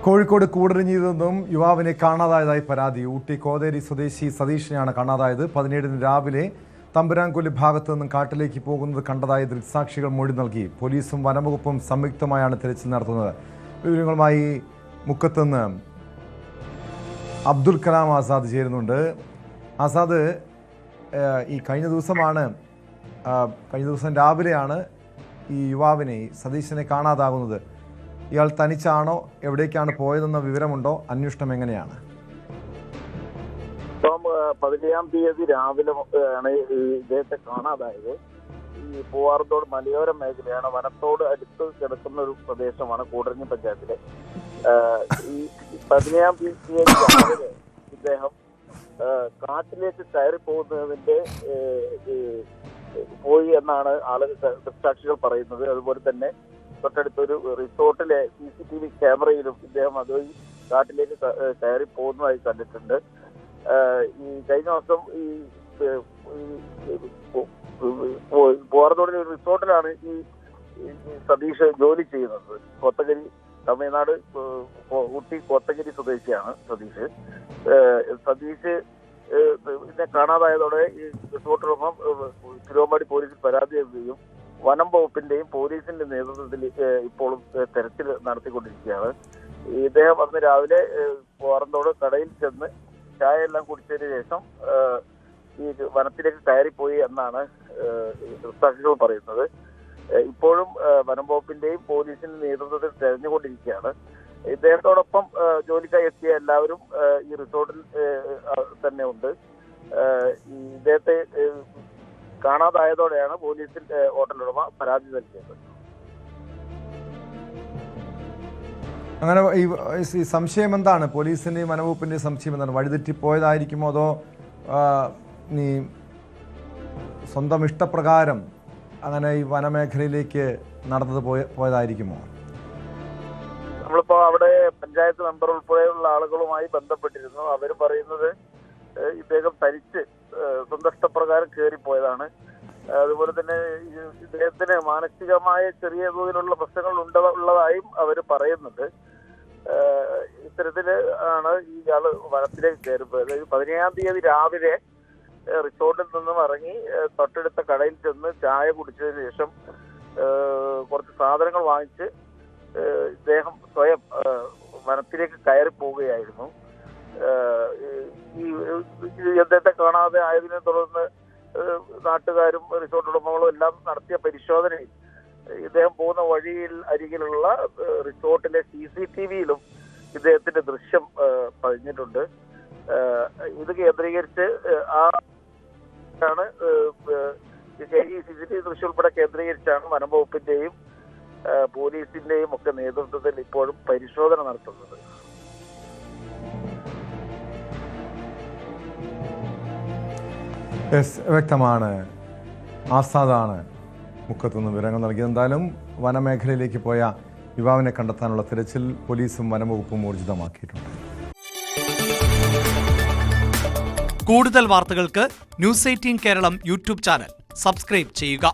കോഴിക്കോട് കൂടരഞ്ഞിയിൽ നിന്നും യുവാവിനെ കാണാതായതായി പരാതി. ഊട്ടി കോതേരി സ്വദേശി സതീഷിനെയാണ് കാണാതായത്. 17-ന് രാവിലെ തമ്പുരാൻകൊല്ലി ഭാഗത്തു നിന്നും കാട്ടിലേക്ക് പോകുന്നത് കണ്ടതായി ദൃക്സാക്ഷികൾ മൊഴി നൽകി. പോലീസും വനംവകുപ്പും സംയുക്തമായാണ് തിരച്ചിൽ നടത്തുന്നത്. വിവരങ്ങളുമായി മുക്കത്തുനിന്ന് അബ്ദുൽ കലാം ആസാദ് ചേരുന്നുണ്ട്. ആസാദ്, ഈ കഴിഞ്ഞ ദിവസം രാവിലെയാണ് ഈ യുവാവിനെ സതീശനെ കാണാതാകുന്നത്. ഇയാൾ തനിച്ചാണോ, എവിടേക്കാണ് പോയതെന്ന വിവരമുണ്ടോ? അന്വേഷണം എങ്ങനെയാണ്? 17-ാം തീയതി രാവിലെ ആണ് ഇദ്ദേഹത്തെ കാണാതായത്. ഈ പൂവാറത്തോട് മലയോര മേഖലയാണ്, വനത്തോട് അടുത്ത് കിടക്കുന്ന ഒരു പ്രദേശമാണ് കൂടരഞ്ഞി പഞ്ചായത്തിലെ. ഈ 17-ാം തീയതി രാവിലെ ഇദ്ദേഹം കാട്ടിലേക്ക് കയറി പോകുന്നതിന്റെ പോയി എന്നാണ് ആളുകൾ ദൃക്സാക്ഷികൾ പറയുന്നത്. അതുപോലെ തന്നെ തൊട്ടടുത്തൊരു റിസോർട്ടിലെ CCTV ക്യാമറയിലും ഇദ്ദേഹം അതുവഴി കാട്ടിലേക്ക് കയറി പോകുന്നതായി കണ്ടിട്ടുണ്ട്. ഈ കഴിഞ്ഞ ദിവസം ഈ പൂവാറത്തോടിലെ ഒരു റിസോർട്ടിലാണ് ഈ സതീഷ് ജോലി ചെയ്യുന്നത്. കോത്തഗിരി, തമിഴ്നാട് ഊട്ടി കോത്തഗിരി സ്വദേശിയാണ് സതീഷ്. ഇതിനെ കാണാതായതോടെ ഈ റിസോർട്ടിനൊപ്പം തിരുവമ്പാടി പോലീസിൽ പരാതി നൽകുകയും വനം വകുപ്പിന്റെയും പോലീസിന്റെ നേതൃത്വത്തിൽ ഇപ്പോഴും തെരച്ചിൽ നടത്തിക്കൊണ്ടിരിക്കുകയാണ്. ഇദ്ദേഹം അന്ന് രാവിലെ പൂവാറത്തോട് കടയിൽ ചെന്ന് ചായ എല്ലാം കുടിച്ചതിന് ശേഷം ഈ വനത്തിലേക്ക് കയറിപ്പോയി എന്നാണ് ദൃക്സാക്ഷികൾ പറയുന്നത്. ഇപ്പോഴും വനം വകുപ്പിന്റെയും പോലീസിന്റെ നേതൃത്വത്തിൽ തെരഞ്ഞുകൊണ്ടിരിക്കുകയാണ്. ഇദ്ദേഹത്തോടൊപ്പം ജോലിക്കായി എത്തിയ എല്ലാവരും ഈ റിസോർട്ടിൽ തന്നെ ഉണ്ട്. ഈ ഇദ്ദേഹത്തെ കാണാതായതോടെയാണ് പോലീസിൽ ഹോട്ടലുടമ പരാതി നൽകിയത്. അങ്ങനെ ഈ സംശയം എന്താണ്? പോലീസിന്റെയും വനവകുപ്പിന്റെയും സംശയം എന്താണ്? വഴിതെറ്റിപ്പോയതായിരിക്കുമോ, അതോ നീ സ്വന്തം ഇഷ്ടപ്രകാരം അങ്ങനെ ഈ വനമേഖലയിലേക്ക് നടന്നത് പോയതായിരിക്കുമോ? നമ്മളിപ്പോ അവിടെ പഞ്ചായത്ത് മെമ്പർ ഉൾപ്പെടെയുള്ള ആളുകളുമായി ബന്ധപ്പെട്ടിരുന്നു. അവർ പറയുന്നത് ഇദ്ദേഹം തനിച്ച് സ്വന്തം ഇഷ്ടപ്രകാരം കയറിപ്പോയതാണ്. അതുപോലെ തന്നെ ഇദ്ദേഹത്തിന് മാനസികമായ ചെറിയ തോതിലുള്ള പ്രശ്നങ്ങൾ ഉള്ളതായും അവർ പറയുന്നുണ്ട്. ഇത്തരത്തില് ആണ് ഇയാള് വനത്തിലേക്ക് കയറിപ്പോയത്. 17-ാം തീയതി രാവിലെ റിസോർട്ടിൽ നിന്നും ഇറങ്ങി തൊട്ടടുത്ത കടയിൽ ചെന്ന് ചായ കുടിച്ചതിന് ശേഷം കുറച്ച് സാധനങ്ങൾ വാങ്ങിച്ച് ഇദ്ദേഹം സ്വയം വനത്തിലേക്ക് കയറി പോവുകയായിരുന്നു. ഈ ഇദ്ദേഹത്തെ കാണാതെ ആയതിനെ തുടർന്ന് നാട്ടുകാരും റിസോർട്ട് ഉടമകളും എല്ലാം നടത്തിയ പരിശോധനയിൽ ഇദ്ദേഹം പോകുന്ന വഴിയിൽ അരികിലുള്ള റിസോർട്ടിലെ CCTVയിലും ഇദ്ദേഹത്തിന്റെ ദൃശ്യം പതിഞ്ഞിട്ടുണ്ട്. ഇത് കേന്ദ്രീകരിച്ച് ഈ CCTV ദൃശ്യം ഉൾപ്പെടെ കേന്ദ്രീകരിച്ചാണ് വനംവകുപ്പിന്റെയും പോലീസിന്റെയും ഒക്കെ നേതൃത്വത്തിൽ ഇപ്പോഴും പരിശോധന നടത്തുന്നത്. വ്യക്തമാണ്. ആസാദാണ് മുക്കത്തുനിന്ന് വിവരങ്ങൾ നൽകിയത്. എന്തായാലും വനമേഖലയിലേക്ക് പോയ യുവാവിനെ കണ്ടെത്താനുള്ള തിരച്ചിൽ പോലീസും വനംവകുപ്പും ഊർജിതമാക്കിയിട്ടുണ്ട്. കൂടുതൽ വാർത്തകൾക്ക് News 18 Keralam YouTube channel subscribe ചെയ്യുക.